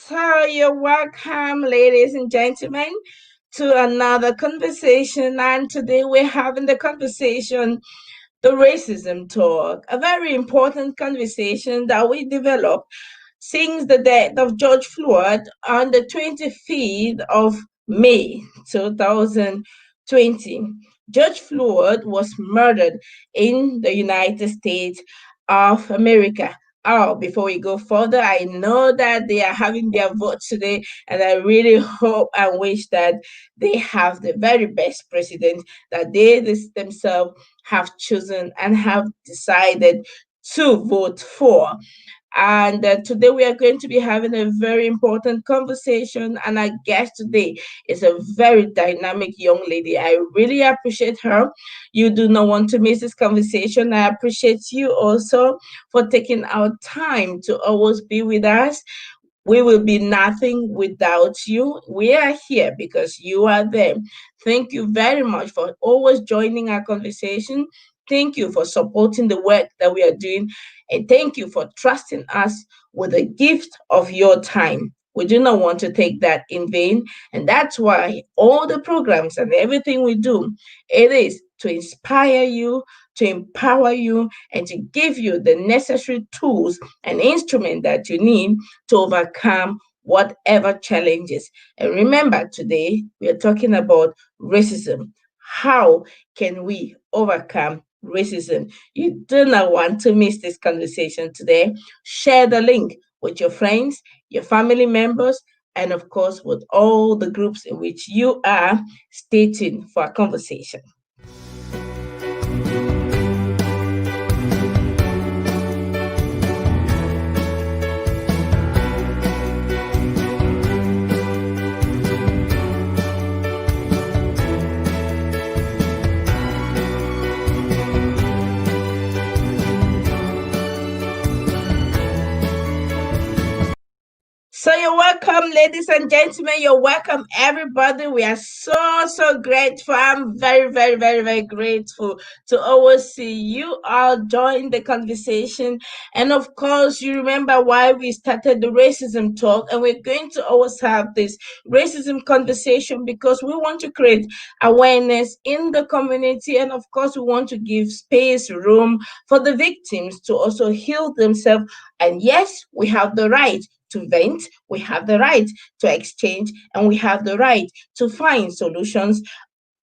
So you're welcome, ladies and gentlemen, to another conversation. And today we're having the conversation, the racism talk, a very important conversation that we developed since the death of George Floyd on the 25th of May 2020. George Floyd was murdered in the United States of America. Oh, before we go further, I know that they are having their vote today, and I really hope and wish that they have the very best president that they themselves have chosen and have decided to vote for. And today we are going to be having a very important conversation. And our guest today is a very dynamic young lady. I really appreciate her. You do not want to miss this conversation. I appreciate you also for taking our time to always be with us. We will be nothing without you. We are here because you are there. Thank you very much for always joining our conversation. Thank you for supporting the work that we are doing. And thank you for trusting us with the gift of your time. We do not want to take that in vain. And that's why all the programs and everything we do, it is to inspire you, to empower you, and to give you the necessary tools and instruments that you need to overcome whatever challenges. And remember, today we are talking about racism. How can we overcome racism? You do not want to miss this conversation today. Share the link with your friends, your family members, and of course, with all the groups in which you are. Stay tuned for a conversation. So you're welcome, ladies and gentlemen. You're welcome, everybody. We are so grateful. I'm very grateful to always see you all join the conversation. And of course, you remember why we started the racism talk, and we're going to always have this racism conversation because we want to create awareness in the community, and of course, we want to give space, room for the victims to also heal themselves. And yes, we have the right to vent, we have the right to exchange, and we have the right to find solutions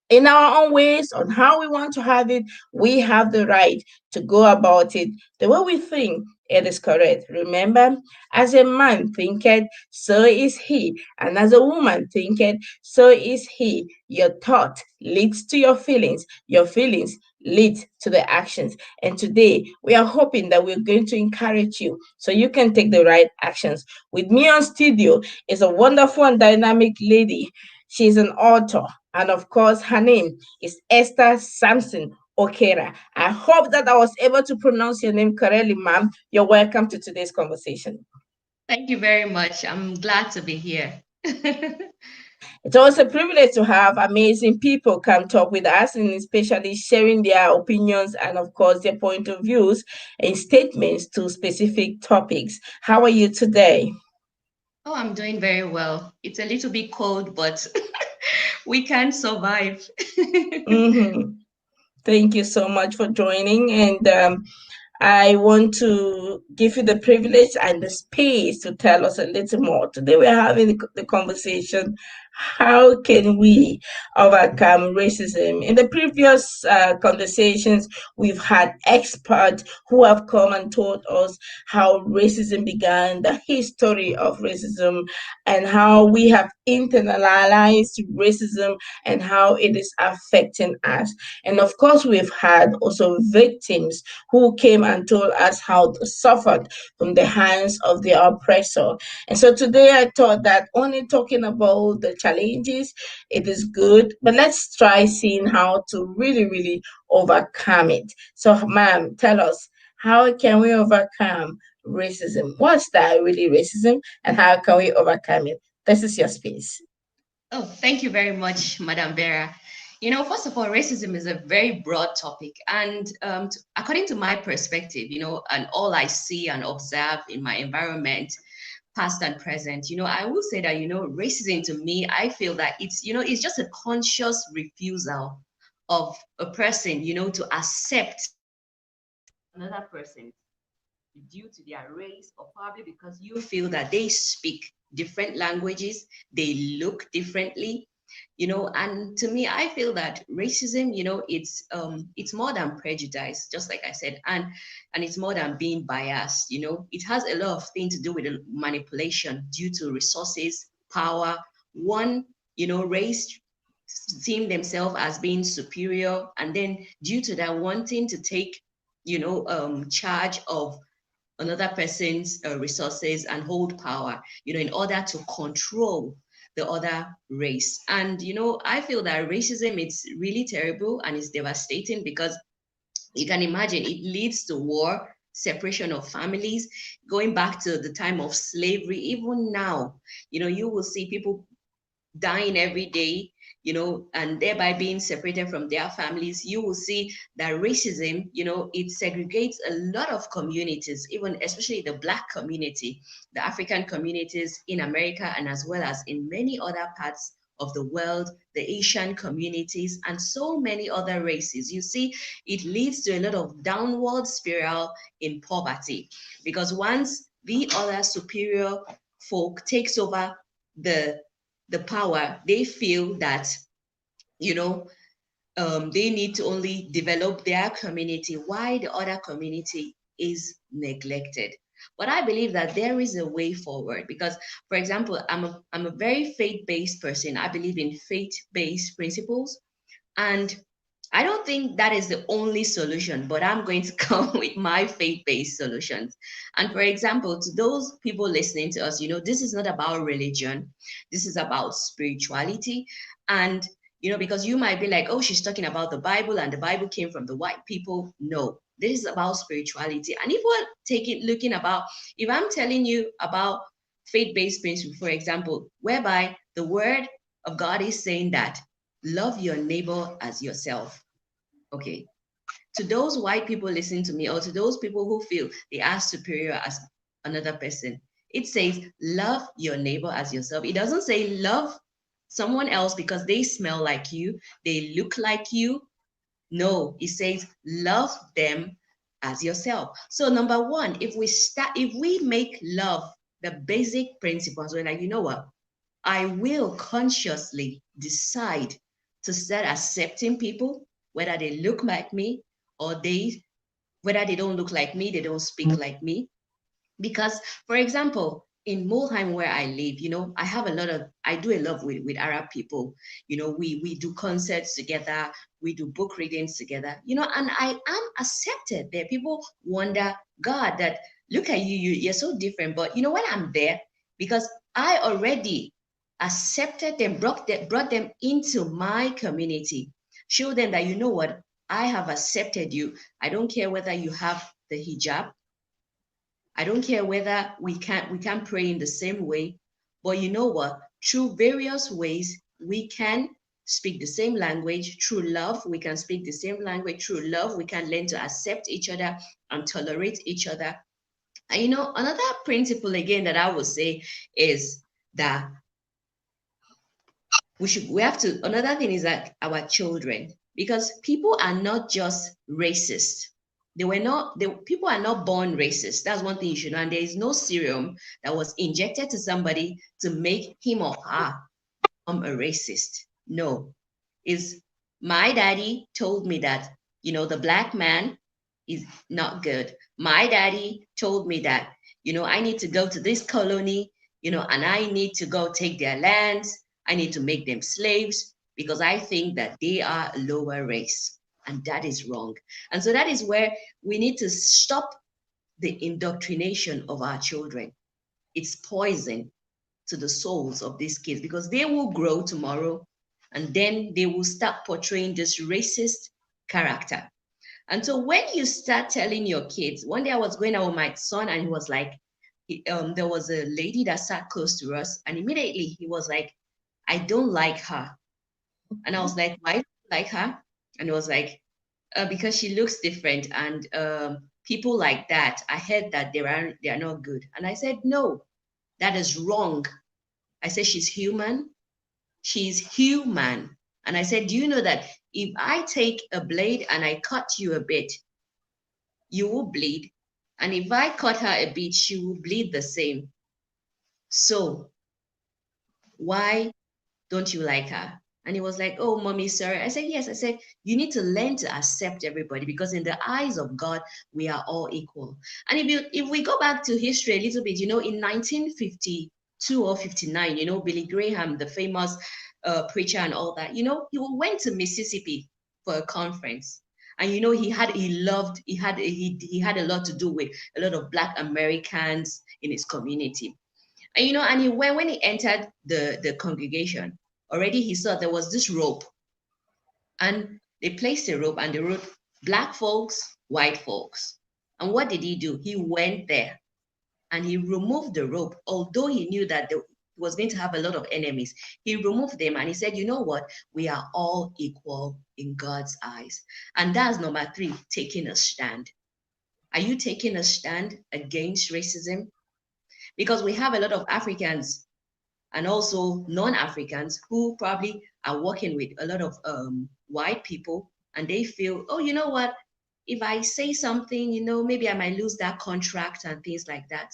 in our own ways on how we want to have it. We have the right to go about it the way we think it is correct. Remember, as a man thinketh, so is he, and as a woman thinketh, so is he. Your thought leads to your feelings lead to the actions. And today we are hoping that we're going to encourage you so you can take the right actions. With me on studio is a wonderful and dynamic lady. She's an author, and of course, her name is Esther Samson Ukaria. I hope that I was able to pronounce your name correctly, ma'am. You're welcome to today's conversation. Thank you very much. I'm glad to be here. It's always a privilege to have amazing people come talk with us and especially sharing their opinions and, of course, their point of views and statements to specific topics. How are you today? Oh, I'm doing very well. It's a little bit cold, but we can survive. Mhm. Thank you so much for joining. And I want to give you the privilege and the space to tell us a little more. Today we're having the conversation, how can we overcome racism? In the previous conversations, we've had experts who have come and told us how racism began, the history of racism, and how we have internalized racism and how it is affecting us. And of course, we've had also victims who came and told us how they suffered from the hands of the oppressor. And so today I thought that only talking about the challenges, it is good, but let's try seeing how to really overcome it. So, ma'am, tell us, how can we overcome racism? What's that really racism, and how can we overcome it? This is your space. Oh, thank you very much, Madam Vera. First of all, racism is a very broad topic. And according to my perspective, and all I see and observe in my environment, past and present. I will say that, racism to me, I feel that it's just a conscious refusal of a person, to accept another person due to their race, or probably because you feel that they speak different languages, they look differently. And to me, I feel that racism, it's more than prejudice, just like I said, and it's more than being biased. It has a lot of things to do with manipulation due to resources, power. One, race seeing themselves as being superior, and then due to that, wanting to take charge of another person's resources and hold power, in order to control the other race. And I feel that racism, it's really terrible and it's devastating, because you can imagine it leads to war, separation of families, going back to the time of slavery. Even now, you will see people dying every day, and thereby being separated from their families. You will see that racism, it segregates a lot of communities, even especially the Black community, the African communities in America, and as well as in many other parts of the world, the Asian communities, and so many other races. You see, it leads to a lot of downward spiral in poverty, because once the other superior folk takes over the the power, they feel that, you know, they need to only develop their community while the other community is neglected. But I believe that there is a way forward, because, for example, I'm a very faith-based person. I believe in faith-based principles. And I don't think that is the only solution, but I'm going to come with my faith based solutions. And for example, to those people listening to us, this is not about religion, this is about spirituality. And, because you might be like, oh, she's talking about the Bible and the Bible came from the white people. No, this is about spirituality. And if we're if I'm telling you about faith based principle, for example, whereby the word of God is saying that love your neighbor as yourself. Okay. To those white people listening to me, or to those people who feel they are superior as another person, it says love your neighbor as yourself. It doesn't say love someone else because they smell like you, they look like you. No, it says love them as yourself. So number one, if we make love the basic principles, we're like, you know what? I will consciously decide to start accepting people, whether they look like me or whether they don't look like me, they don't speak like me. Because, for example, in Mulheim where I live, I do a lot with Arab people. We do concerts together, we do book readings together, and I am accepted there. People wonder, God, that look at you're so different. But when I'm there, because I already accepted them, brought them into my community, show them that, you know what, I have accepted you. I don't care whether you have the hijab. I don't care whether we can pray in the same way, but you know what? Through various ways, we can speak the same language. Through love, we can speak the same language. Through love, we can learn to accept each other and tolerate each other. And another principle again that I would say is that we have to another thing is that our children, because people are not just racist. People are not born racist. That's one thing you should know. And there is no serum that was injected to somebody to make him or her become a racist. No. Is my daddy told me that, the black man is not good. My daddy told me that, I need to go to this colony, and I need to go take their lands. I need to make them slaves because I think that they are a lower race. And that is wrong. And so that is where we need to stop the indoctrination of our children. It's poison to the souls of these kids, because they will grow tomorrow and then they will start portraying this racist character. And so when you start telling your kids, one day I was going out with my son and he was like, there was a lady that sat close to us, and immediately he was like, I don't like her. And I was like, why don't you like her? And he was like, because she looks different, and people like that, I heard that they are not good. And I said, no, That is wrong. I said, she's human. She's human. And I said, do you know that if I take a blade and I cut you a bit, you will bleed. And if I cut her a bit, she will bleed the same. So why don't you like her? And he was like, oh, mommy, sorry. I said, yes. I said, you need to learn to accept everybody because in the eyes of God, we are all equal. And if we go back to history a little bit, in 1952 or 59, Billy Graham, the famous preacher and all that, he went to Mississippi for a conference. And he had a lot to do with a lot of Black Americans in his community. And when he entered the congregation, already he saw there was this rope, and they placed a rope and they wrote black folks, white folks. And what did he do? He went there and he removed the rope, although he knew that he was going to have a lot of enemies. He removed them and he said, you know what? We are all equal in God's eyes. And that's number three, taking a stand. Are you taking a stand against racism? Because we have a lot of Africans and also non-Africans who probably are working with a lot of white people, and they feel, oh, you know what? If I say something, maybe I might lose that contract and things like that.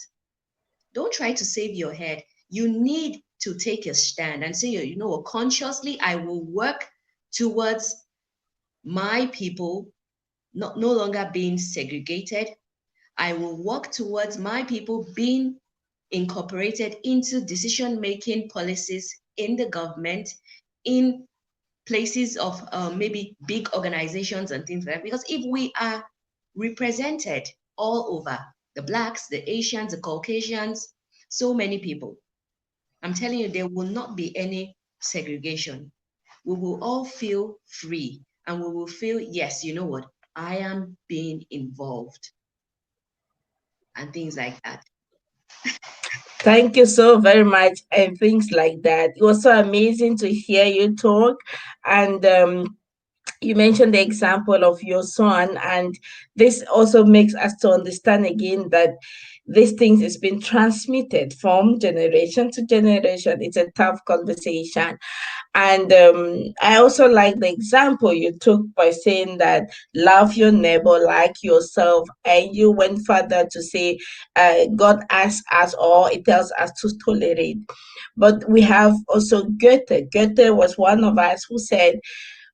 Don't try to save your head. You need to take a stand and say, consciously, I will work towards my people no longer being segregated. I will work towards my people being incorporated into decision-making policies in the government, in places of maybe big organizations and things like that. Because if we are represented all over, the Blacks, the Asians, the Caucasians, so many people, I'm telling you, there will not be any segregation. We will all feel free and we will feel, yes, you know what? I am being involved and things like that. Thank you so very much, and things like that. It was so amazing to hear you talk, and you mentioned the example of your son, and this also makes us to understand again that these things is being transmitted from generation to generation. It's a tough conversation. And I also like the example you took by saying that love your neighbor like yourself. And you went further to say God asks us, or it tells us to tolerate. But we have also Goethe. Goethe was one of us who said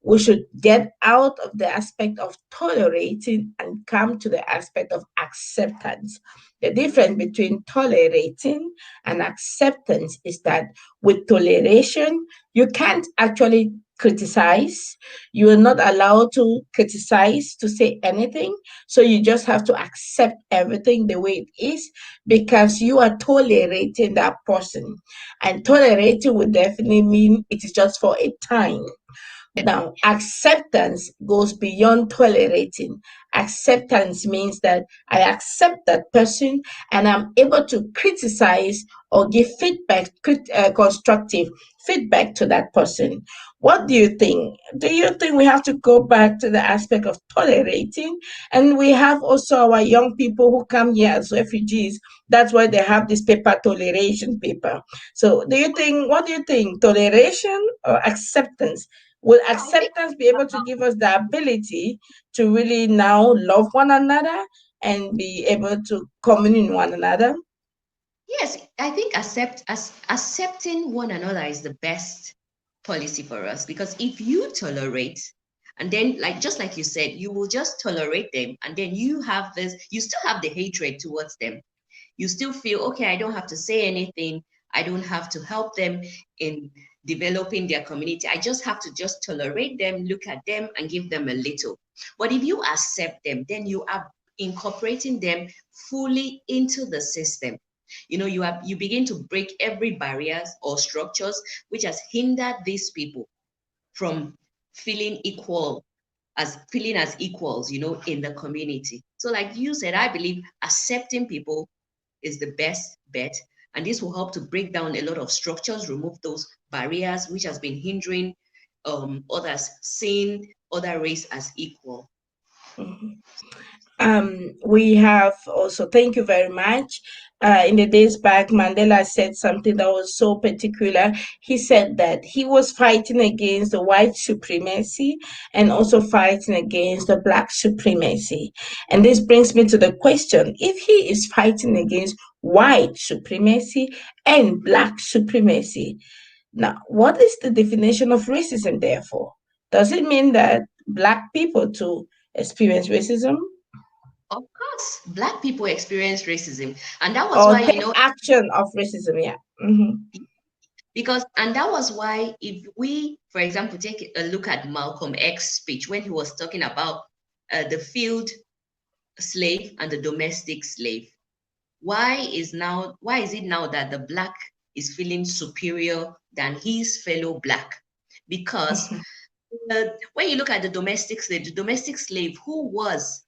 we should get out of the aspect of tolerating and come to the aspect of acceptance. The difference between tolerating and acceptance is that with toleration, you can't actually criticize. You are not allowed to criticize, to say anything. So you just have to accept everything the way it is because you are tolerating that person. And tolerating would definitely mean it is just for a time. Now, acceptance goes beyond tolerating. Acceptance means that I accept that person and I'm able to criticize or give feedback, constructive feedback to that person. What do you think? Do you think we have to go back to the aspect of tolerating? And we have also our young people who come here as refugees. That's why they have this paper, toleration paper. So, what do you think? Toleration or acceptance? Will acceptance be able to give us the ability to really now love one another and be able to commune in one another? Yes, I think accepting one another is the best policy for us because if you tolerate, and then just like you said, you will just tolerate them, and then you still have the hatred towards them. You still feel, okay, I don't have to say anything. I don't have to help them in developing their community. I just have to just tolerate them, look at them, and give them a little. But if you accept them, then you are incorporating them fully into the system. You begin to break every barriers or structures which has hindered these people from feeling as equals, in the community. So like you said, I believe accepting people is the best bet. And this will help to break down a lot of structures, remove those barriers which has been hindering others seeing other race as equal. We have also, thank you very much. in the days back, Mandela said something that was so particular. He said that he was fighting against the white supremacy and also fighting against the black supremacy. And this brings me to the question, if he is fighting against white supremacy and black supremacy, now what is the definition of racism, therefore? Does it mean that black people too experience racism Of course, Black people experience racism. And that was or why, take action of racism? Yeah. Mm-hmm. because, and that was why, if we, for example, take a look at Malcolm X speech when he was talking about the field slave and the domestic slave. Why is it now that the Black is feeling superior than his fellow Black? Because when you look at the domestic slave who was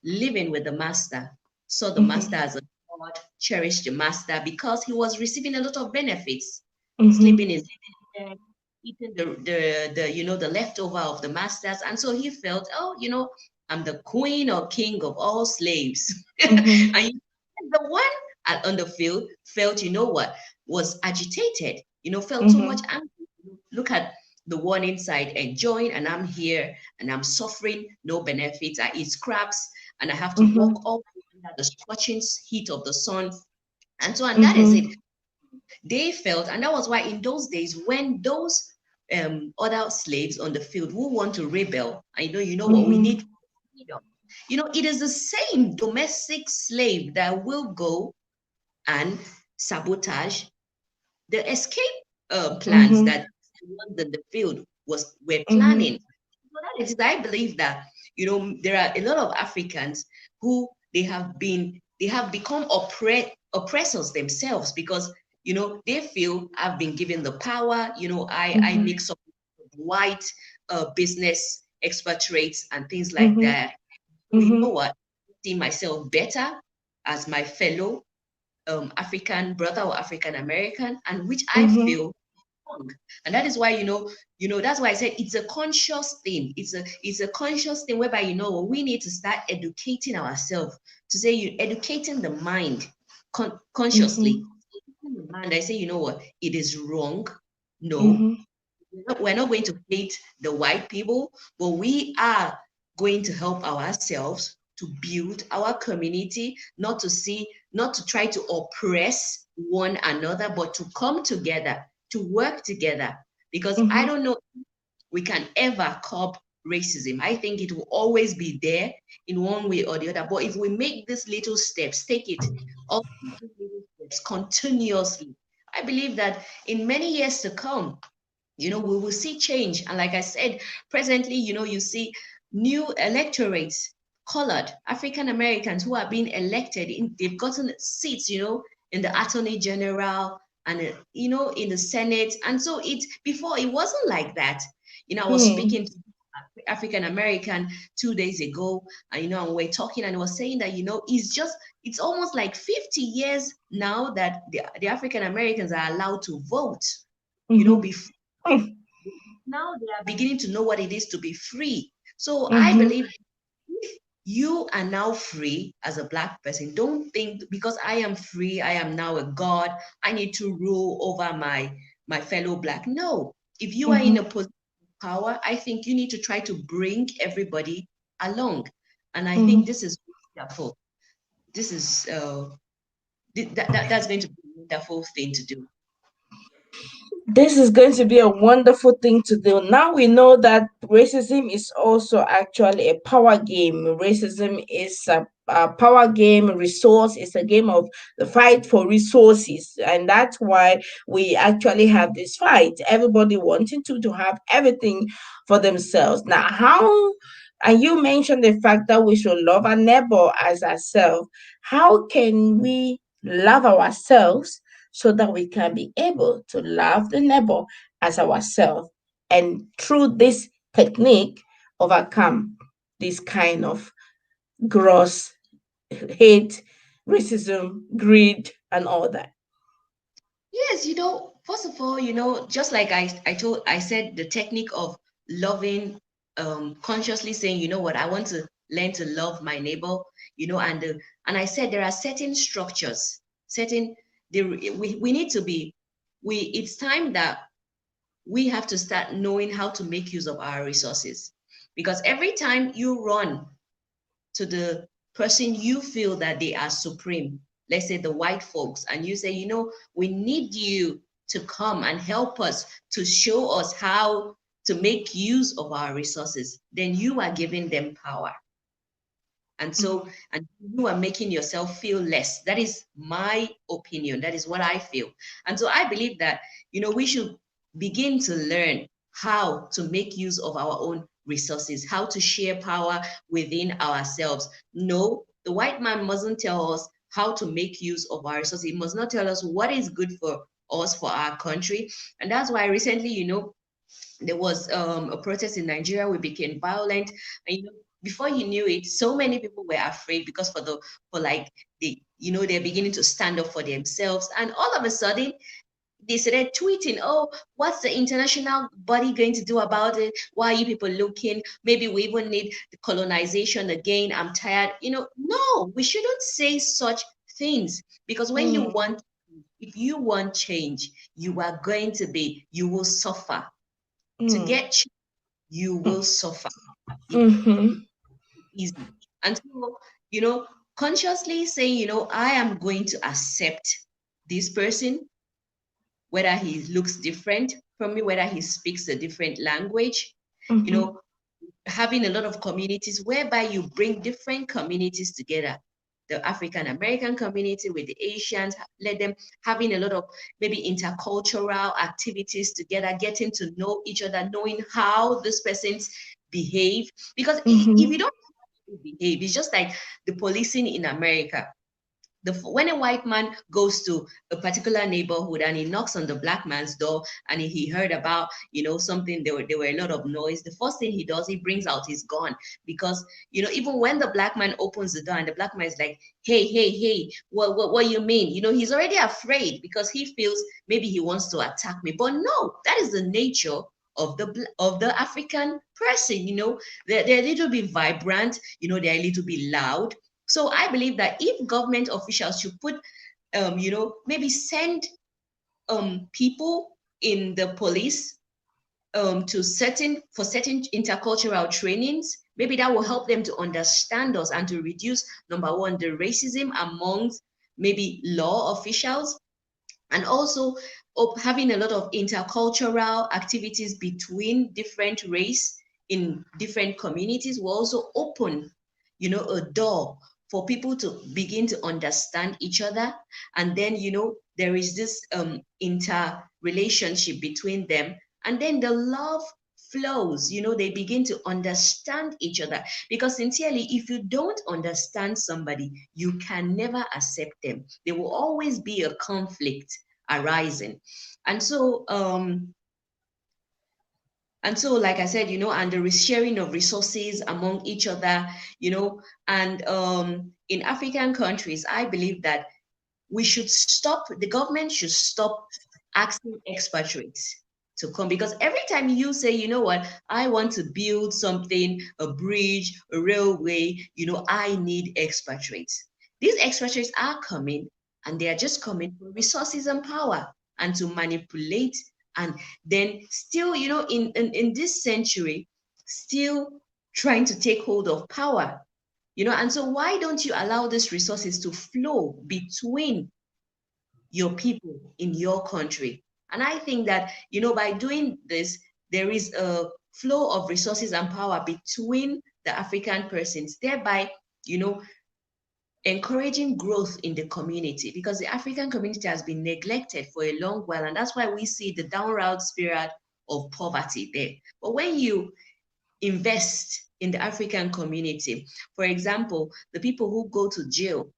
living with the master, saw the master Mhm. as a god, cherished the master because he was receiving a lot of benefits, sleeping Mhm. in bed, eating the leftover of the masters. And so he felt, oh, I'm the queen or king of all slaves. Mhm. And the one on the field felt, was agitated, felt so much Mhm. angry. Look at the one inside enjoying, and I'm here and I'm suffering, no benefits. I eat scraps and I have to walk Mhm. all under the scorching heat of the sun. And so, and that is it. Mhm. They felt, and that was why in those days, when those other slaves on the field who want to rebel, and what we need Mhm. freedom. It is the same domestic slave that will go and sabotage the escape plans Mhm. that the ones in the field were planning. Mhm. So that is, I believe that there are a lot of Africans who they have become oppressors themselves because they feel I've been given the power. I Mhm. mix up with white business expatriates and things like Mhm. that. So you know Mhm. what? I see myself better as my fellow African brother or African American, and which I Mhm. feel wrong. And that is why that's why I said it's a conscious thing. It's a conscious thing whereby we need to start educating ourselves, to say you educating the mind consciously. Mhm. Educating the mind, I say, what, it is wrong. No, Mhm. we're not going to hate the white people, but we are going to help ourselves to build our community, not to try to oppress one another, but to come together, to work together. Because I Mhm. don't know if we can ever curb racism. I think it will always be there in one way or the other. But if we make these little steps, take it, all these little steps continuously, I believe that in many years to come, we will see change. And like I said, presently, you see new electorates, colored African Americans who are being elected in, they've gotten seats, in the attorney general and in the Senate. And so before it wasn't like that. I was Hmm. speaking to African American 2 days ago, and and we're talking, and he was saying that it's almost like 50 years now that the African Americans are allowed to vote. Mhm. Before, now they are beginning to know what it is to be free. So I Mhm. believe if you are now free as a Black person, don't think because I am free, I am now a God, I need to rule over my fellow Black. No, if you are in a Mhm. position of power, I think you need to try to bring everybody along. And I think Mhm. this is wonderful. This is that's going to be a wonderful thing to do. This is going to be a wonderful thing to do. Now we know that racism is also actually a power game. Racism is a power game, resource. It's a game of the fight for resources. And that's why we actually have this fight. Everybody wanting to have everything for themselves. Now, how, and you mentioned the fact that we should love our neighbor as ourselves. How can we love ourselves so that we can be able to love the neighbor as ourselves, and through this technique overcome this kind of gross hate, racism, greed, and all that? Yes, first of all, just like I said, the technique of loving, consciously saying, what, I want to learn to love my neighbor, and I said there are certain structures. certain we need to be it's time that we have to start knowing how to make use of our resources. Because every time you run to the person you feel that they are supreme, let's say the white folks, and you say, we need you to come and help us, to show us how to make use of our resources, then you are giving them power. And so, and you are making yourself feel less. That is my opinion. That is what I feel. And so I believe that, we should begin to learn how to make use of our own resources, how to share power within ourselves. No, the white man mustn't tell us how to make use of our resources. He must not tell us what is good for us, for our country. And that's why recently, there was a protest in Nigeria. We became violent, and before you knew it, so many people were afraid because for like they're beginning to stand up for themselves, and all of a sudden they started tweeting, "Oh, what's the international body going to do about it? Why are you people looking? Maybe we even need the colonization again. I'm tired." No, we shouldn't say such things, because if you want change, you will suffer. To get change, you will suffer. It Mm-hmm. easy. And so, consciously saying, I am going to accept this person, whether he looks different from me, whether he speaks a different language, you Mm-hmm. know, having a lot of communities whereby you bring different communities together. The African American community with the Asians, let them having a lot of maybe intercultural activities together, getting to know each other, knowing how these persons behave. Because if you Mm-hmm. don't behave, it's just like the policing in America. When a white man goes to a particular neighborhood and he knocks on the black man's door, and he heard about something, there were a lot of noise, the first thing he does, he brings out his gun. Because even when the black man opens the door and the black man is like, hey, hey, hey, what you mean, he's already afraid, because he feels maybe he wants to attack me. But no, that is the nature of the African person. They're a little bit vibrant, they're a little bit loud. So I believe that if government officials should put, maybe send people in the police for certain intercultural trainings, maybe that will help them to understand us and to reduce, number one, the racism amongst maybe law officials, and also having a lot of intercultural activities between different race in different communities will also open a door for people to begin to understand each other. And then there is this interrelationship between them, and then the love flows. They begin to understand each other, because sincerely, if you don't understand somebody, you can never accept them. There will always be a conflict arising. And so like I said, and the sharing of resources among each other, and in African countries, I believe that the government should stop asking expatriates to come. Because every time you say, what, I want to build something, a bridge, a railway, I need expatriates. These expatriates are coming, and they are just coming for resources and power, and to manipulate, and then still, in this century, still trying to take hold of power. And so why don't you allow these resources to flow between your people in your country? And I think that, by doing this, there is a flow of resources and power between the African persons, thereby, you know, encouraging growth in the community, because the African community has been neglected for a long while. And that's why we see the downward spiral of poverty there. But when you invest in the African community, for example, the people who go to jail,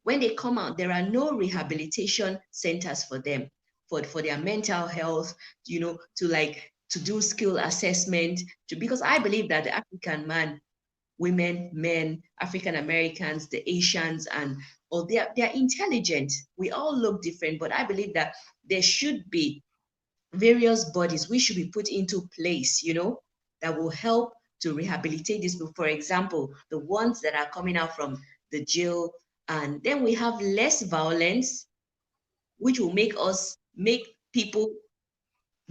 when they come out, there are no rehabilitation centers for them, for their mental health, to do skill assessment, because I believe that the African man, women, men, African Americans, the Asians, and they're intelligent. We all look different, but I believe that there should be various bodies we should be put into place, that will help to rehabilitate these people. For example, the ones that are coming out from the jail, And then we have less violence, which will make people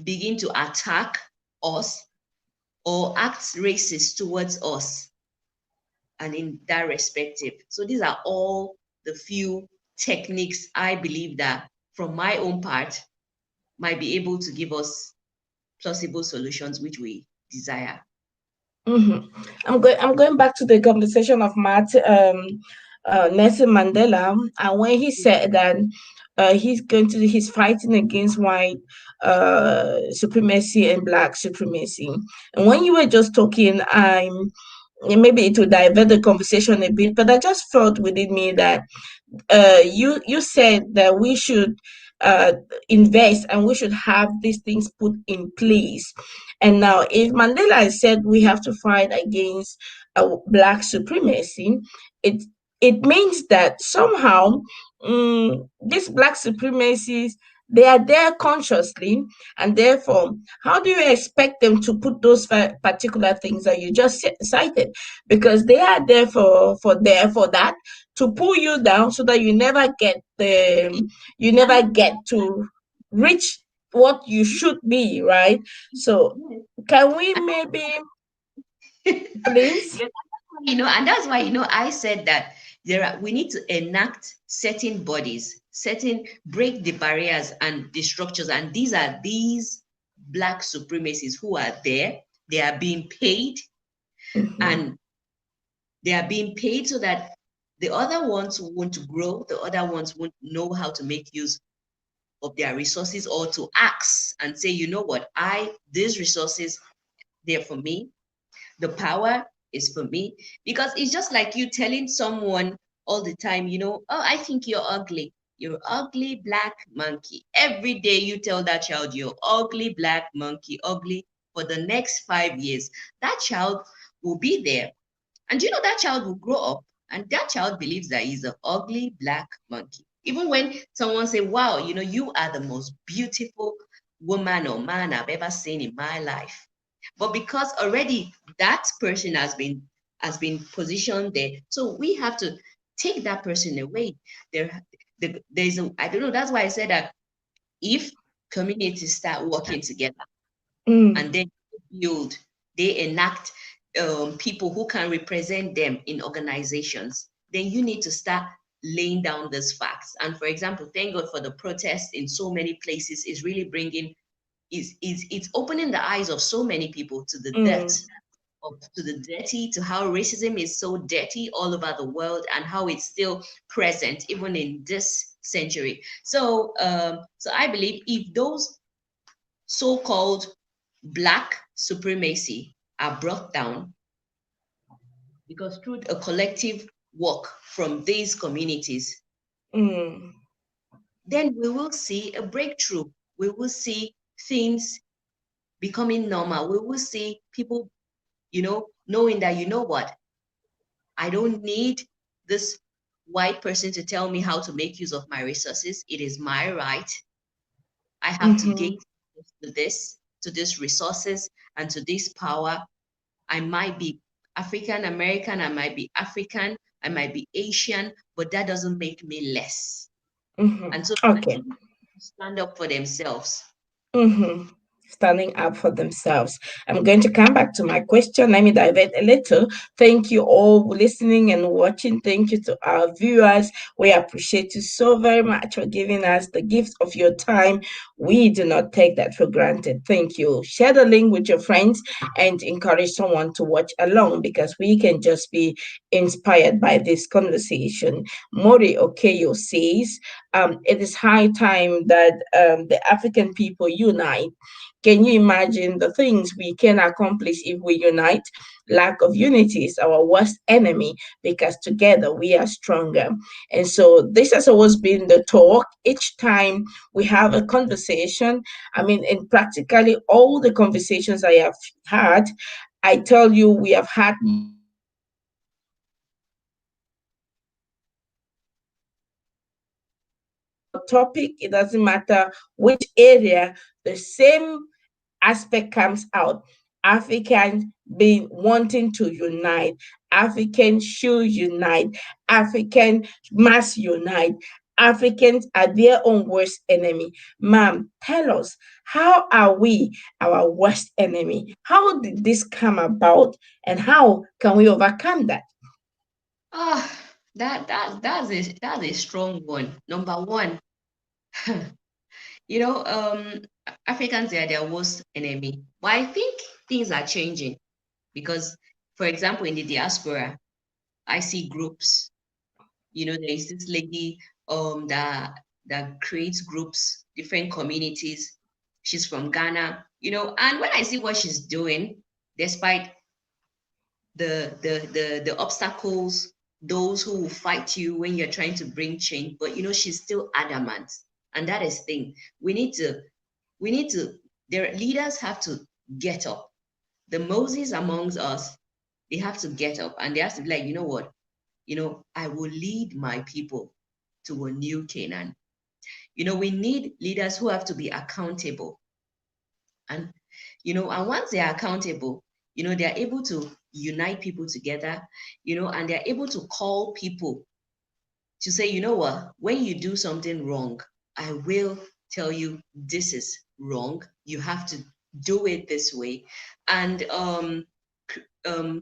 begin to attack us or act racist towards us, and in that respective. So these are all the few techniques I believe that from my own part might be able to give us plausible solutions which we desire. Hmm. I'm going back to the conversation of Nelson Mandela, and when he said that he's fighting against white supremacy and black supremacy. And when you were just talking, maybe it will divert the conversation a bit, but I just felt within me that you said that we should uh, invest and we should have these things put in place. And now, if Mandela has said we have to fight against black supremacy, it it means that somehow these black supremacists, they are there consciously, and therefore, how do you expect them to put those particular things that you just cited? Because they are there for that, to pull you down so that you never get to reach what you should be, right? So can we maybe please? Yeah, and that's why, I said that we need to enact certain bodies, certain break the barriers and the structures. And these black supremacists who are there, they are being paid, Mhm, and they are being paid so that the other ones won't grow, the other ones won't know how to make use of their resources, or to ask and say, you know what, these resources, they're for me, the power is for me. Because it's just like you telling someone all the time, oh, I think you're ugly. You're ugly black monkey. Every day you tell that child you're ugly black monkey, ugly, for the next 5 years. That child will be there. And that child will grow up, and that child believes that he's an ugly black monkey. Even when someone say, wow, you are the most beautiful woman or man I've ever seen in my life. But because already that person has been positioned there, so we have to take that person away. There's I don't know. That's why I said that if communities start working together, and mm, then build, they enact people who can represent them in organizations, then you need to start laying down these facts. And for example, thank God for the protests in so many places, is really bringing is it's opening the eyes of so many people to the mm, depths to the dirty, to how racism is so dirty all over the world, and how it's still present even in this century. So I believe if those so-called black supremacy are brought down, because through a collective work from these communities, mm, then we will see a breakthrough. We will see things becoming normal. We will see people, knowing that, what, I don't need this white person to tell me how to make use of my resources. It is my right. I have to gain mhm, to this resources and to this power. I might be African American, I might be African, I might be Asian, but that doesn't make me less. mhm. And so Okay. people stand up for themselves. Mm-hmm. Standing up for themselves. I'm going to come back to my question. Let me divert a little. Thank you all for listening and watching. Thank you to our viewers. We appreciate you so very much for giving us the gift of your time. We do not take that for granted. Thank you. Share the link with your friends and encourage someone to watch along, because we can just be inspired by this conversation. Mori Okeyo says, it is high time that the African people unite. Can you imagine the things we can accomplish if we unite? Lack of unity is our worst enemy, because together we are stronger. And so this has always been the talk. Each time we have a conversation, I mean, in practically all the conversations I have had, I tell you, we have had more topics. It doesn't matter which area, the same topic, it doesn't matter which area, the same aspect comes out. Africans being wanting to unite, Africans should unite, African must unite. Africans are their own worst enemy. Ma'am, tell us, how are we our worst enemy? How did this come about, and how can we overcome that? Ah, that's a strong one. Number one, you know, Africans are their worst enemy. But I think things are changing because, for example, in the diaspora, I see groups. There is this lady that creates groups, different communities. She's from Ghana, and when I see what she's doing, despite the obstacles, those who will fight you when you're trying to bring change, but she's still adamant. And that is thing. We need to their leaders have to get up. The Moses amongst us, they have to get up and they have to be like, you know what? I will lead my people to a new Canaan. We need leaders who have to be accountable. And, and once they are accountable, they are able to unite people together, and they're able to call people to say, you know what, when you do something wrong, I will tell you this is wrong. You have to do it this way. And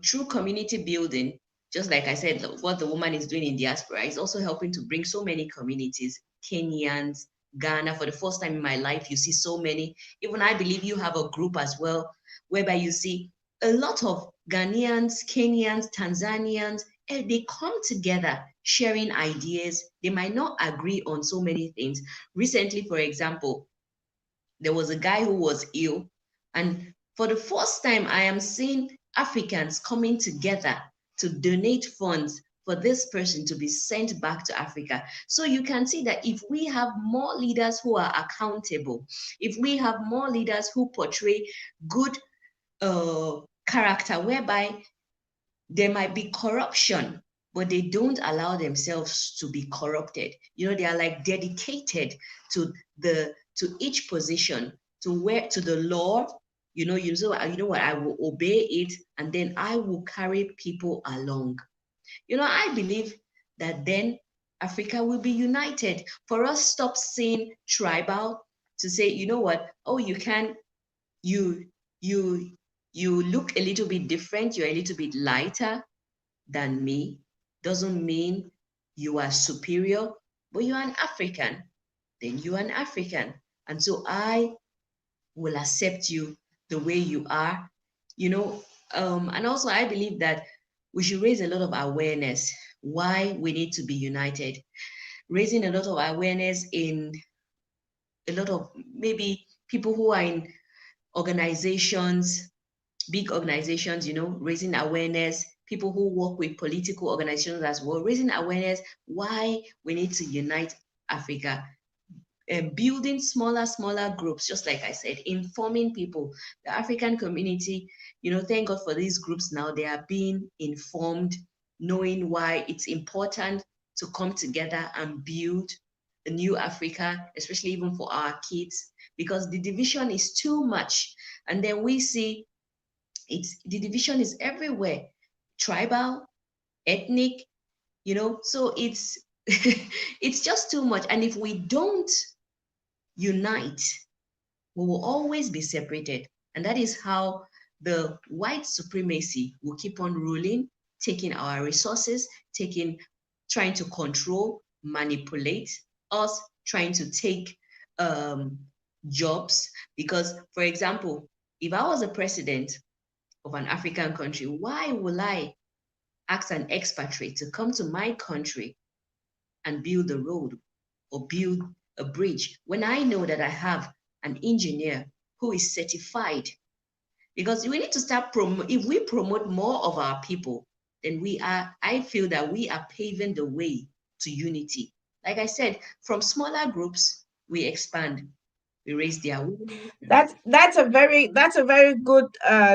through community building, just like I said, what the woman is doing in diaspora is also helping to bring so many communities, Kenyans, Ghana. For the first time in my life, you see so many. Even I believe you have a group as well, whereby you see a lot of Ghanaians, Kenyans, Tanzanians, they come together sharing ideas. They might not agree on so many things. Recently, for example, there was a guy who was ill. And for the first time, I am seeing Africans coming together to donate funds for this person to be sent back to Africa. So you can see that if we have more leaders who are accountable, if we have more leaders who portray good uh, character, whereby there might be corruption, but they don't allow themselves to be corrupted. They are like dedicated to each position, to the law. You know what, I will obey it, and then I will carry people along. I believe that then Africa will be united. For us, stop seeing tribal, to say, you know what, oh, you can, you you you look a little bit different, you're a little bit lighter than me, doesn't mean you are superior, but you're an African. Then you're an African. And so I will accept you the way you are, you know. And also, I believe that we should raise a lot of awareness why we need to be united, raising a lot of awareness in a lot of maybe people who are in organizations, big organizations, raising awareness, people who work with political organizations as well, raising awareness why we need to unite Africa, and building smaller groups, just like I said, informing people, the African community, thank God for these groups now. They are being informed, knowing why it's important to come together and build a new Africa, especially even for our kids, because the division is too much. And then we see the division is everywhere, tribal, ethnic, so it's it's just too much. And if we don't unite, we will always be separated. And that is how the white supremacy will keep on ruling, taking our resources, trying to control, manipulate us, trying to take um, jobs. Because, for example, if I was a president of an African country, why will I ask an expatriate to come to my country and build a road or build a bridge when I know that I have an engineer who is certified? Because we need to start if we promote more of our people, then I feel that we are paving the way to unity. Like I said, from smaller groups, we expand. We raise their willingness. That's a very good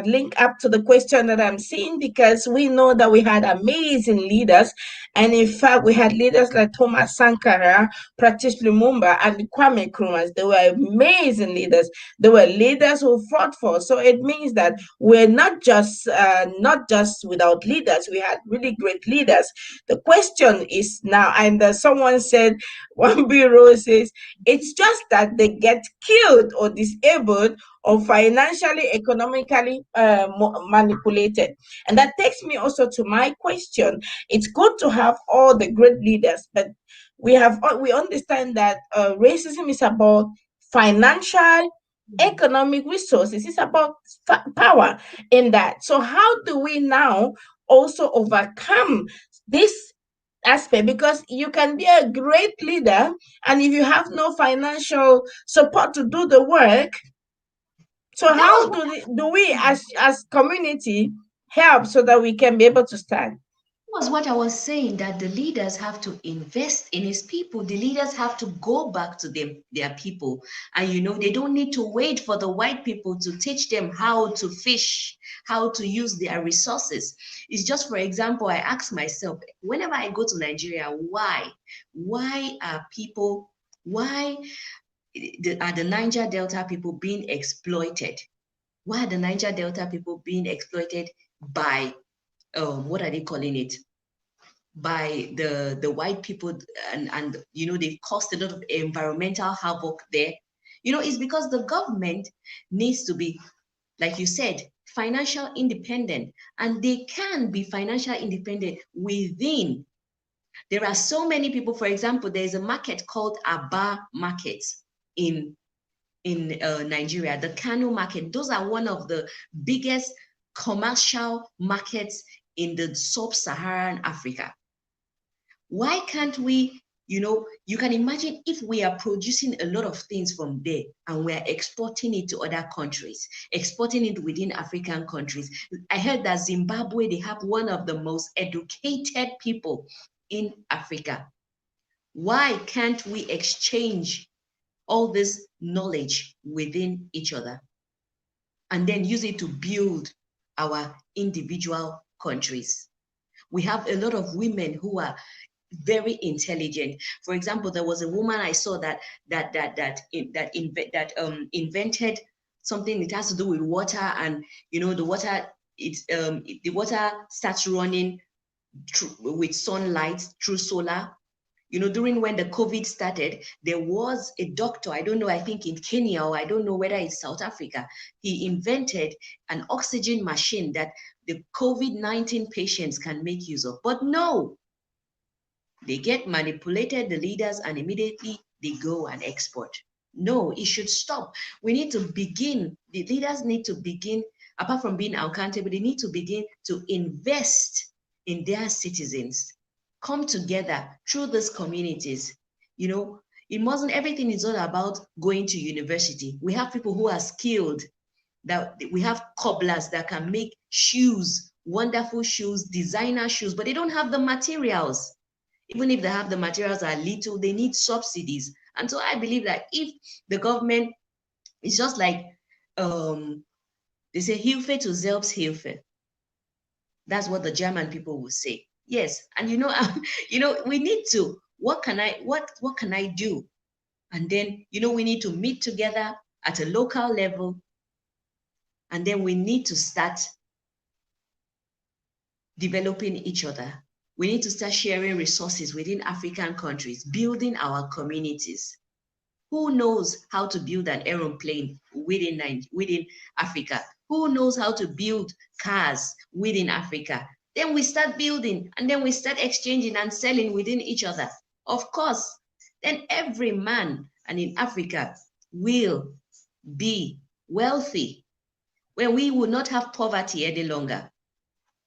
link up to the question that I'm seeing, because we know that we had amazing leaders, and in fact we had leaders like Thomas Sankara, Pratish Lumumba, and Kwame Nkrumah. They were amazing leaders. They were leaders who fought for us. So it means that we're not just without leaders. We had really great leaders. The question is now, and someone said, one bureau says, it's just that they get killed or disabled or financially, economically manipulated. And that takes me also to my question. It's good to have all the great leaders, but we understand that racism is about financial, Mhm. economic resources. It's about power in that. So how do we now also overcome this aspect? Because you can be a great leader, and if you have no financial support to do the work, so That was how what do we I, as community help so that we can be able to stand? was what I was saying, that the leaders have to invest in his people. The leaders have to go back to their people. And they don't need to wait for the white people to teach them how to fish, how to use their resources. It's just, for example, I ask myself, whenever I go to Nigeria, why? Why are people, why are the Niger Delta people being exploited? Why are the Niger Delta people being exploited by, what are they calling it? By the white people, and they've caused a lot of environmental havoc there. It's because the government needs to be, like you said, financial independent, and they can be financial independent within. There are so many people. For example, there's a market called Aba Market in Nigeria, the Kano market. Those are one of the biggest commercial markets in the sub-Saharan Africa. Why can't we, you can imagine if we are producing a lot of things from there and we're exporting it to other countries, exporting it within African countries. I heard that Zimbabwe, they have one of the most educated people in Africa. Why can't we exchange all this knowledge within each other and then use it to build our individual countries? We have a lot of women who are very intelligent. For example, there was a woman I saw that invented something. It has to do with water, and the water, the water starts running with sunlight through solar. During when the COVID started, there was a doctor, I don't know, I think in Kenya, or I don't know whether it's South Africa. He invented an oxygen machine that the COVID-19 patients can make use of. But no, they get manipulated, the leaders, and immediately they go and export. No, it should stop. We need to begin, the leaders need to begin, apart from being accountable, they need to begin to invest in their citizens, come together through these communities. It mustn't, everything is all about going to university. We have people who are skilled, that we have cobblers that can make shoes, wonderful shoes, designer shoes, but they don't have the materials. Even if they have the materials are little, they need subsidies. And so I believe that if the government, it's just like, um, they say Hilfe to Selbsthilfe. That's what the German people will say. Yes, and we need to. What can I do? And then we need to meet together at a local level, and then we need to start developing each other. We need to start sharing resources within African countries, building our communities. Who knows how to build an aeroplane within Africa? Who knows how to build cars within Africa? Then we start building, and then we start exchanging and selling within each other. Of course, then every man and in Africa will be wealthy, where we will not have poverty any longer.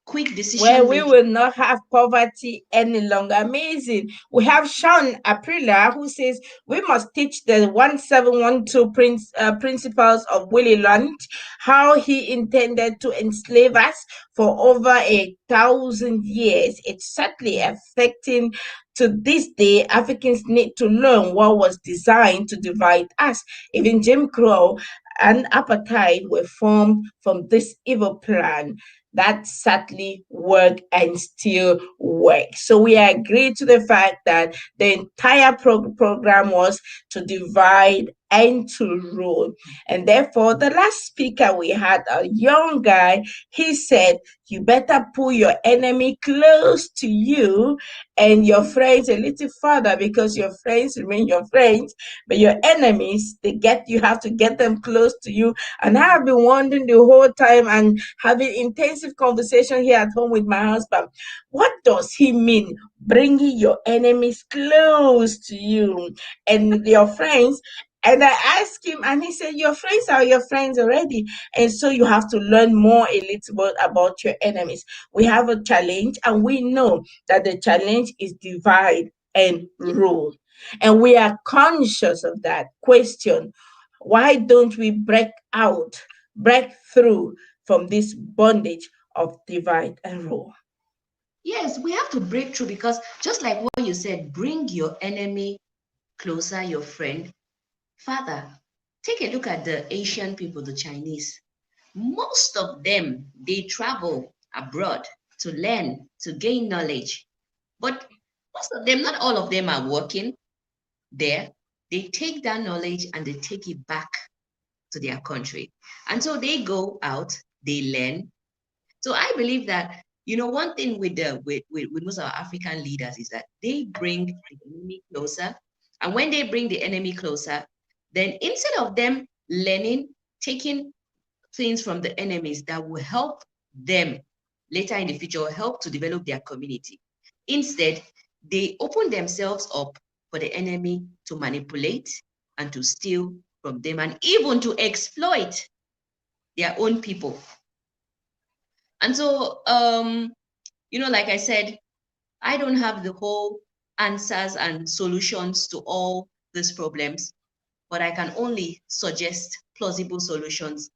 quick where decision we making. will not have poverty any longer. Amazing. We have Sean Aprila who says we must teach the 1712 principles of Willie Lunt, how he intended to enslave us for over 1,000 years. It's certainly affecting to this day. Africans need to learn what was designed to divide us. Even Jim Crow and apartheid were formed from this evil plan that sadly work and still work. So we agree to the fact that the entire program was to divide and to rule. And therefore, the last speaker we had, a young guy, he said, you better pull your enemy close to you and your friends a little further, because your friends remain your friends, but your enemies, you have to get them close to you. And I have been wondering the whole time and having intensive conversation here at home with my husband. What does he mean, bringing your enemies close to you and your friends? And I asked him, and he said, your friends are your friends already. And so you have to learn more a little bit about your enemies. We have a challenge, and we know that the challenge is divide and Yeah. rule. And we are conscious of that question. Why don't we break through from this bondage of divide and rule? Yes, we have to break through because just like what you said, bring your enemy closer, your friend. Father, take a look at the Asian people, the Chinese. Most of them, they travel abroad to learn, to gain knowledge. But most of them, not all of them are working there. They take that knowledge and they take it back to their country. And so they go out, they learn. So I believe that, one thing with with most of our African leaders is that they bring the enemy closer. And when they bring the enemy closer, then instead of them learning, taking things from the enemies that will help them later in the future, help to develop their community. Instead, they open themselves up for the enemy to manipulate and to steal from them and even to exploit their own people. And so, like I said, I don't have the whole answers and solutions to all these problems, but I can only suggest plausible solutions.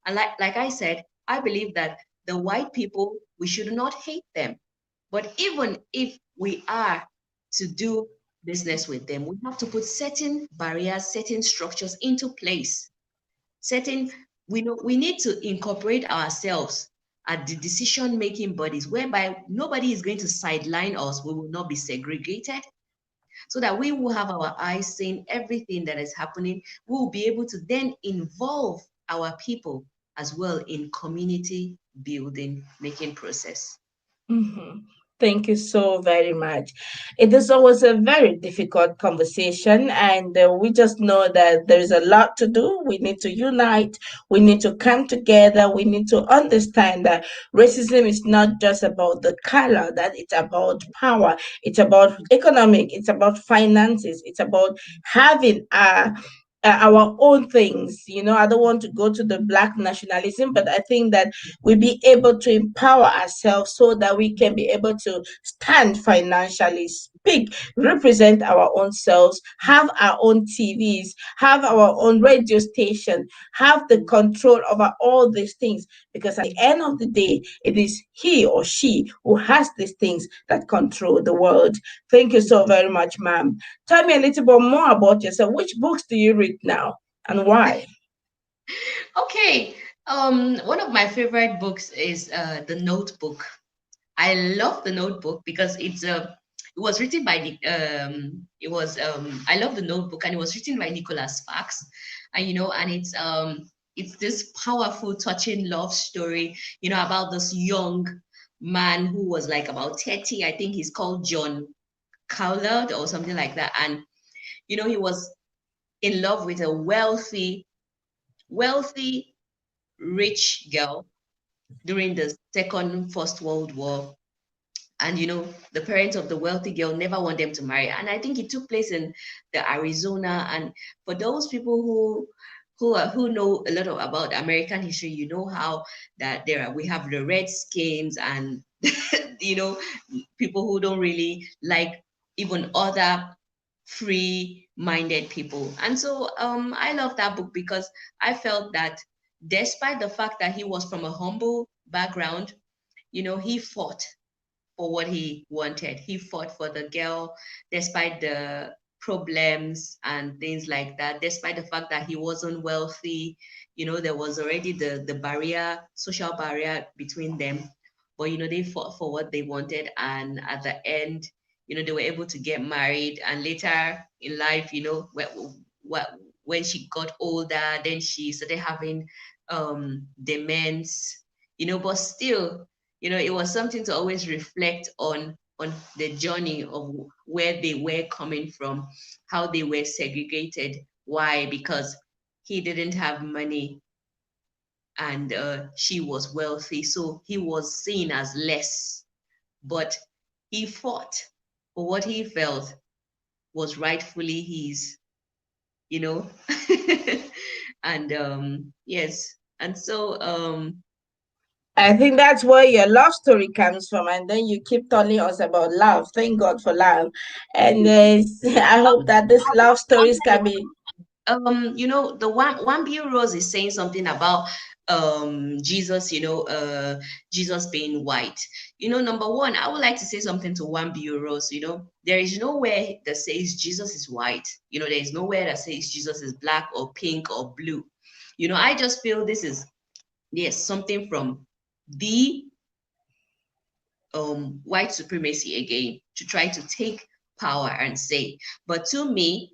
And like I said, I believe that the white people, we should not hate them. But even if we are to do business with them, we have to put certain barriers, certain structures into place. Certain, we need to incorporate ourselves at the decision making bodies whereby nobody is going to sideline us. We will not be segregated so that we will have our eyes seeing everything that is happening. We will be able to then involve our people as well in community building making process. Mhm. Thank you so very much. It is always a very difficult conversation, and we just know that there is a lot to do. We need to unite, we need to come together, we need to understand that racism is not just about the color, that it's about power, it's about economic, it's about finances, it's about having our own things. I don't want to go to the black nationalism, but I think that we be able to empower ourselves so that we can be able to stand financially, speak, represent our own selves, have our own TVs, have our own radio station, have the control over all these things. Because at the end of the day, it is he or she who has these things that control the world. Thank you so very much, ma'am. Tell me a little bit more about yourself. Which books do you read now and why? Okay. One of my favorite books is The Notebook. I love The Notebook because it was written by the it was I love The Notebook, and it was written by Nicholas Sparks, and it's this powerful, touching love story, about this young man who was like about 30. I think he's called John Cowlard or something like that, and he was in love with a wealthy, rich girl during the First World War. And the parents of the wealthy girl never want them to marry, and I think it took place in the Arizona. And for those people who who know a lot about American history, you know how that we have the Redskins and you know people who don't really like even other free-minded people. And so I love that book because I felt that despite the fact that he was from a humble background, he fought for what he wanted. He fought for the girl despite the problems and things like that, despite the fact that he wasn't wealthy. There was already the barrier, social barrier between them. But they fought for what they wanted, and at the end, they were able to get married. And later in life, when she got older, then she started having demence, but still, it was something to always reflect on the journey of where they were coming from, how they were segregated. Why? Because he didn't have money and she was wealthy, so he was seen as less. But he fought for what he felt was rightfully his, you know. And yes, and so I think that's where your love story comes from, and then you keep telling us about love. Thank God for love, and I hope that these love stories can be. the one Bill Rose is saying something about Jesus, Jesus being white. Number one, I would like to say something to one Bill Rose. There is nowhere that says Jesus is white. There is nowhere that says Jesus is black or pink or blue. I just feel this is, yes, something from the white supremacy again to try to take power and say. But to me,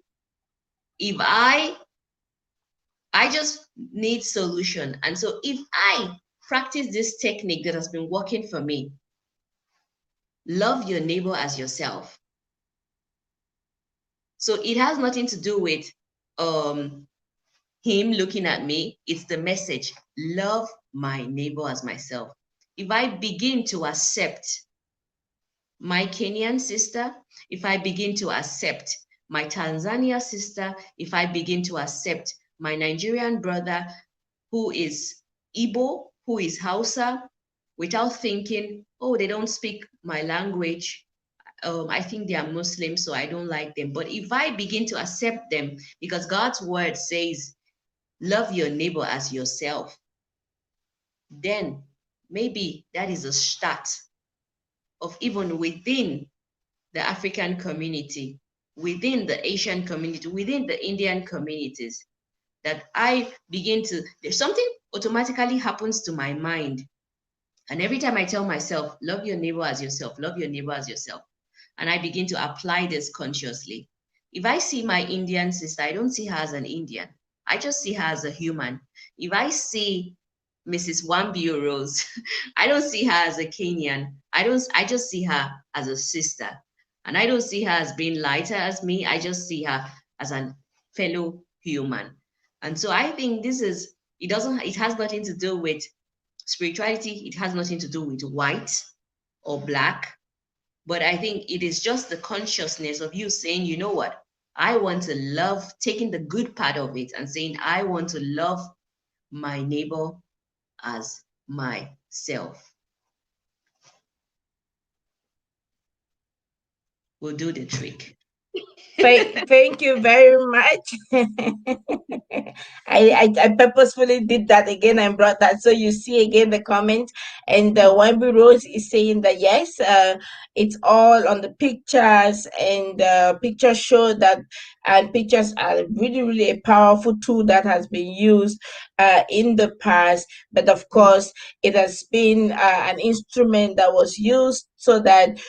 if I just need solution. And so if I practice this technique that has been working for me, love your neighbor as yourself. So it has nothing to do with um him looking at me. It's the message. Love my neighbor as myself. If I begin to accept my Kenyan sister, if I begin to accept my Tanzania sister, if I begin to accept my Nigerian brother who is Igbo, who is Hausa, without thinking, oh, they don't speak my language. I think they are Muslim, so I don't like them. But if I begin to accept them, because God's word says, love your neighbor as yourself, then maybe that is a start of even within the African community, within the Asian community, within the Indian communities, that I begin to, there's something automatically happens to my mind. And every time I tell myself, love your neighbor as yourself, love your neighbor as yourself, and I begin to apply this consciously. If I see my Indian sister, I don't see her as an Indian. I just see her as a human. If I see Mrs. Wambio Rose, I don't see her as a Kenyan. I just see her as a sister. And I don't see her as being lighter as me. I just see her as a fellow human. And so I think it has nothing to do with spirituality. It has nothing to do with white or black. But I think it is just the consciousness of you saying, you know what? I want to love, taking the good part of it and saying, I want to love my neighbor as myself. Will do the trick. Thank you very much. I purposefully did that again and brought that. So you see again the comment, and Wemby Rose is saying that yes, it's all on the pictures, and pictures show that, and pictures are really, really a powerful tool that has been used in the past. But of course, it has been an instrument that was used so that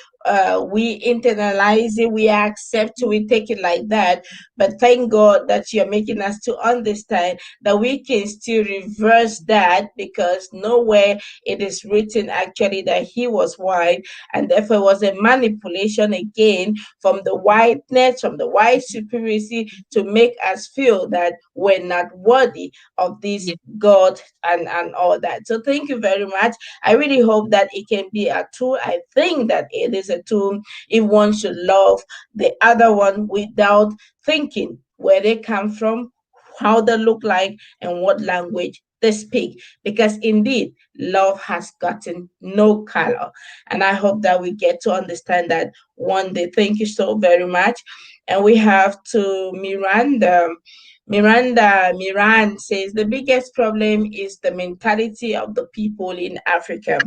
we internalize it, we accept it, we take it like that. But thank God that you're making us to understand that we can still reverse that, because nowhere it is written actually that he was white, and therefore it was a manipulation again from the whiteness, from the white supremacy, to make us feel that we're not worthy of this Yeah. God and all that. So thank you very much. I really hope that it can be a tool. I think that it is a tool if one should love the other one without thinking where they come from, how they look like, and what language they speak. Because indeed, love has gotten no color. And I hope that we get to understand that one day. Thank you so very much. And we have to Miranda. Miran says the biggest problem is the mentality of the people in Africa,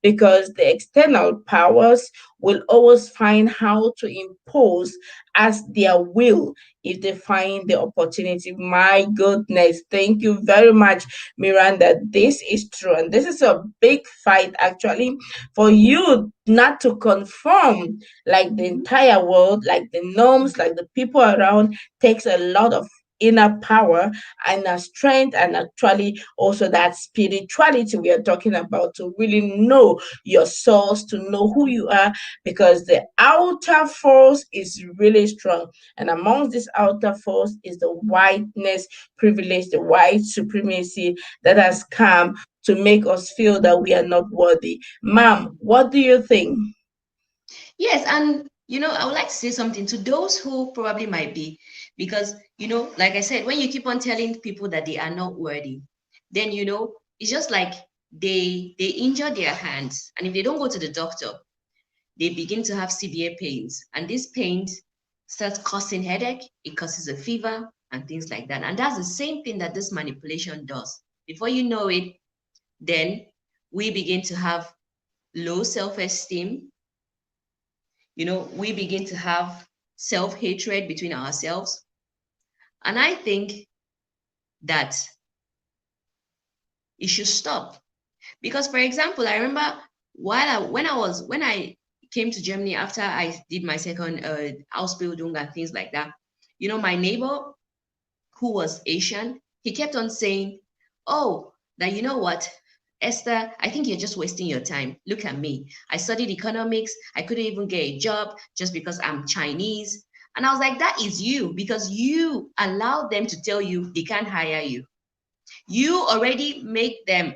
because the external powers will always find how to impose as their will if they find the opportunity. My goodness, thank you very much, Miranda. This is true, and this is a big fight actually for you not to conform like the Mhm. entire world, like the norms, like the people around. Takes a lot of inner power and a strength, and actually also that spirituality we are talking about, to really know your source, to know who you are, because the outer force is really strong. And amongst this outer force is the whiteness privilege, the white supremacy that has come to make us feel that we are not worthy. Ma'am, what do you think? Yes, and I would like to say something to those who probably might be, because like I said, when you keep on telling people that they are not worthy, then it's just like they injure their hands, and if they don't go to the doctor, they begin to have severe pains, and these pains start causing headache, it causes a fever and things like that. And that's the same thing that this manipulation does. Before you know it, then we begin to have low self-esteem. We begin to have self-hatred between ourselves. And I think that it should stop. Because, for example, I remember when I came to Germany after I did my second Ausbildung and things like that, my neighbor who was Asian, he kept on saying, "Oh, that you know what, Esther, I think you're just wasting your time. Look at me. I studied economics. I couldn't even get a job just because I'm Chinese." And I was like, that is you, because you allow them to tell you they can't hire you. You already make them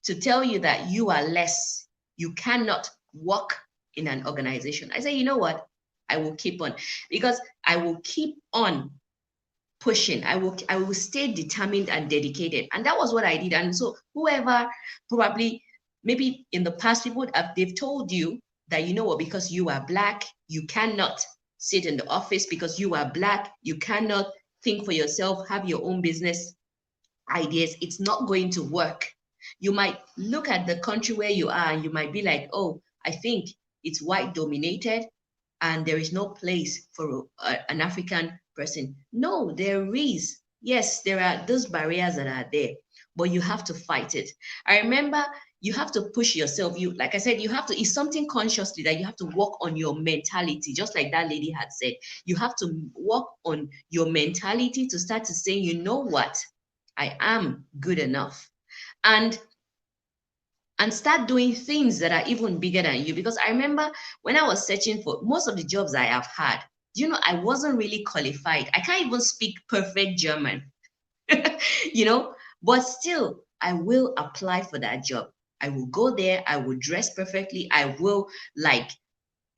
to tell you that you are less. You cannot work in an organization. I say, you know what? I will keep on, because I will keep on pushing. I will stay determined and dedicated. And that was what I did. And so whoever probably maybe in the past people they've told you that you know what, because you are black, you cannot sit in the office, because you are black, you cannot think for yourself, have your own business ideas, it's not going to work. You might look at the country where you are and you might be like, oh, I think it's white dominated and there is no place for an African person. No, there is. Yes, there are those barriers that are there, but you have to fight it. I remember you have to push yourself. You, like I said, you have to, it's something consciously that you have to work on your mentality, just like that lady had said. You have to work on your mentality to start to say, you know what? I am good enough. And start doing things that are even bigger than you. Because I remember when I was searching for most of the jobs I have had, I wasn't really qualified. I can't even speak perfect German, you know, but still, I will apply for that job. I will go there, I will dress perfectly, I will like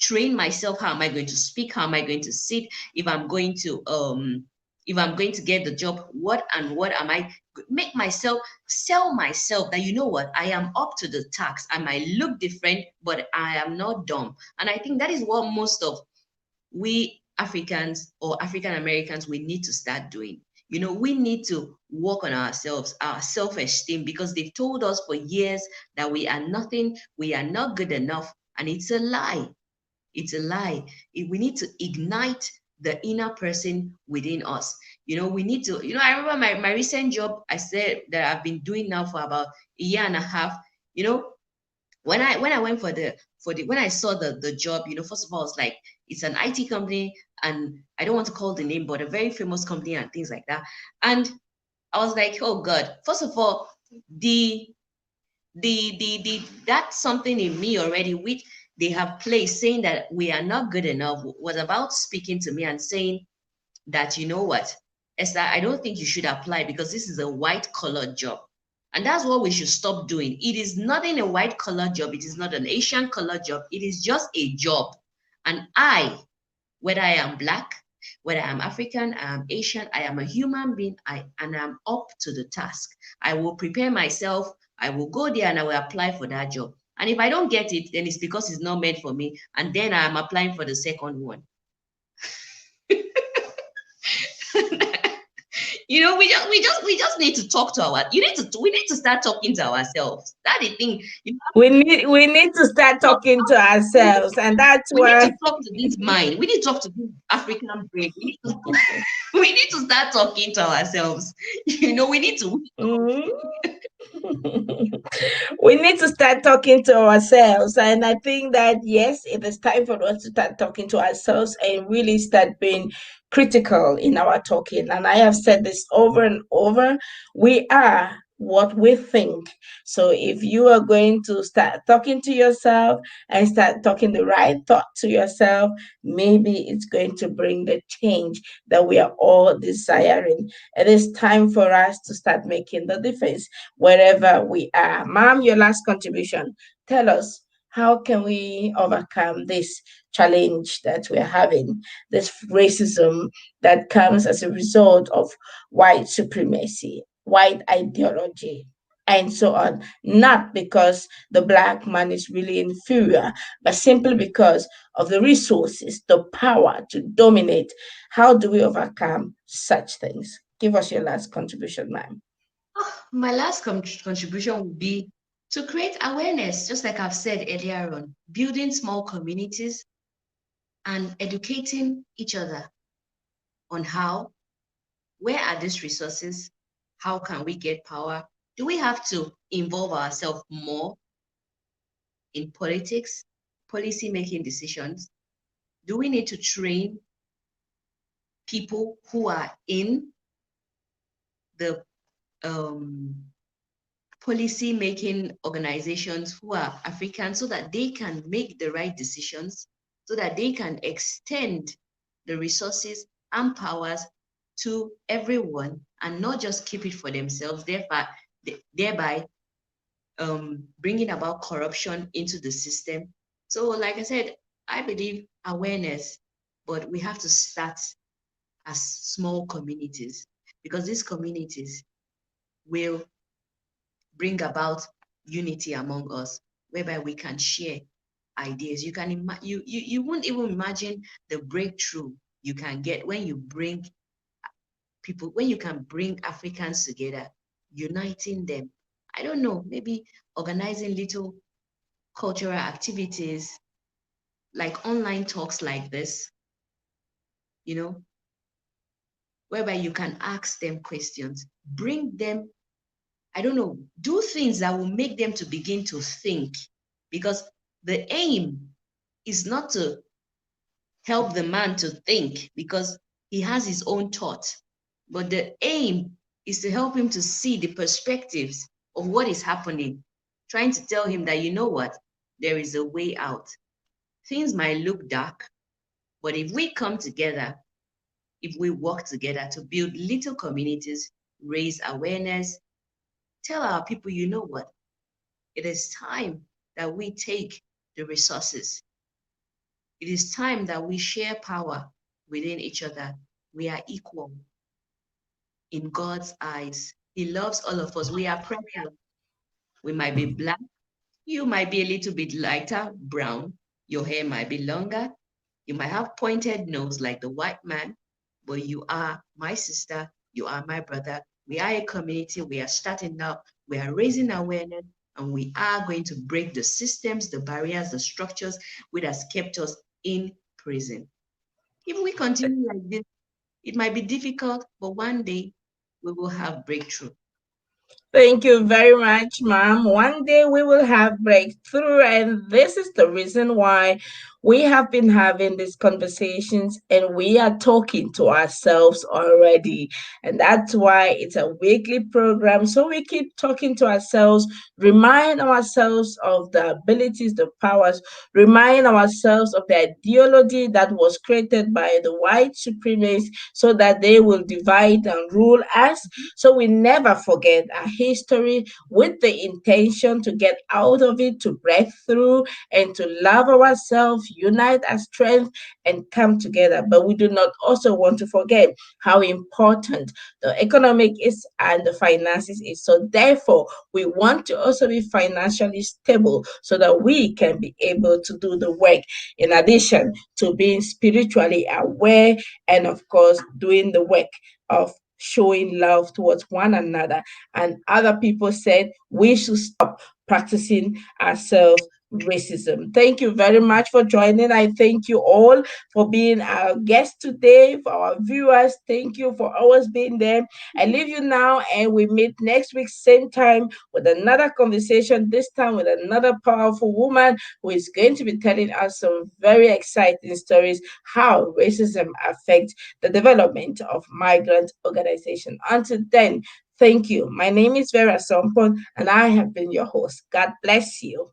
train myself. How am I going to speak? How am I going to sit? If I'm going to get the job, what am I, make myself, sell myself that you know what, I am up to the task. I might look different, but I am not dumb. And I think that is what most of we Africans or African Americans, we need to start doing. We need to work on ourselves, our self-esteem, because they've told us for years that we are nothing, we are not good enough, and it's a lie. It's a lie. We need to ignite the inner person within us. We need to, I remember my recent job, I said that I've been doing now for about a year and a half. You know, when I went for the when I saw the job, first of all, it's like it's an IT company, and I don't want to call the name, but a very famous company and things like that. And I was like, oh God, first of all, the the that's something in me already, which they have placed, saying that we are not good enough, was about speaking to me and saying that, you know what, Esther, I don't think you should apply because this is a white collar job. And that's what we should stop doing. It is not in a white collar job, it is not an Asian collar job, it is just a job. And I, whether I am black, Whether I'm African, I'm Asian, I am a human being, and I'm up to the task. I will prepare myself, I will go there and I will apply for that job. And if I don't get it, then it's because it's not meant for me. And then I'm applying for the second one. We just need to talk to our we need to start talking to ourselves. That's the thing. You know, We need to start talk, talking to we need ourselves, and that's we need why. to talk to this mind. We need to talk to this African brain. We need to start talking to ourselves. We need to. Mhm. We need to start talking to ourselves. And I think that, yes, it is time for us to start talking to ourselves and really start being critical in our talking. And I have said this over and over, we are what we think. So if you are going to start talking to yourself and start talking the right thought to yourself, maybe it's going to bring the change that we are all desiring. It is time for us to start making the difference wherever we are. Ma'am, your last contribution. Tell us, how can we overcome this challenge that we're having, this racism that comes as a result of white supremacy, white ideology, and so on? Not because the black man is really inferior, but simply because of the resources, the power to dominate. How do we overcome such things? Give us your last contribution, ma'am. My last contribution would be to create awareness, just like I've said earlier on, building small communities and educating each other on how, where are these resources, how can we get power? Do we have to involve ourselves more in politics, policy making decisions? Do we need to train people who are in the um, policy making organizations who are African so that they can make the right decisions, so that they can extend the resources and powers to everyone and not just keep it for themselves, thereby bringing about corruption into the system. So, like I said, I believe awareness, but we have to start as small communities because these communities will bring about unity among us, whereby we can share ideas. You won't even imagine the breakthrough you can get when you bring people, when you can bring Africans together, uniting them. I don't know, maybe organizing little cultural activities like online talks like this, you know, whereby you can ask them questions, bring them, I don't know, do things that will make them to begin to think. Because the aim is not to help the man to think because he has his own thought, but the aim is to help him to see the perspectives of what is happening, trying to tell him that, you know what, there is a way out. Things might look dark, but if we come together, if we work together to build little communities, raise awareness, tell our people, you know what, it is time that we take the resources. It is time that we share power within each other. We are equal in God's eyes. He loves all of us. We are precious. We might be black. You might be a little bit lighter, brown. Your hair might be longer. You might have pointed nose like the white man, but you are my sister. You are my brother. We are a community. We are starting now. We are raising awareness, and we are going to break the systems, the barriers, the structures which has kept us in prison. If we continue like this, it might be difficult, but one day we will have breakthrough. Thank you very much, ma'am. One day we will have breakthrough, and this is the reason why we have been having these conversations and we are talking to ourselves already. And that's why it's a weekly program. So we keep talking to ourselves, remind ourselves of the abilities, the powers, remind ourselves of the ideology that was created by the white supremacists so that they will divide and rule us. So we never forget our history with the intention to get out of it, to break through, and to love ourselves, unite our strength, and come together. But we do not also want to forget how important the economic is and the finances is. So therefore, we want to also be financially stable so that we can be able to do the work, in addition to being spiritually aware and, of course, doing the work of showing love towards one another. And other people said we should stop practicing ourselves racism. Thank you very much for joining. I thank you all for being our guest today. For our viewers, thank you for always being there. I leave you now, and we meet next week, same time, with another conversation, this time with another powerful woman who is going to be telling us some very exciting stories how racism affects the development of migrant organizations. Until then, thank you. My name is Vera Sompon, and I have been your host. God bless you.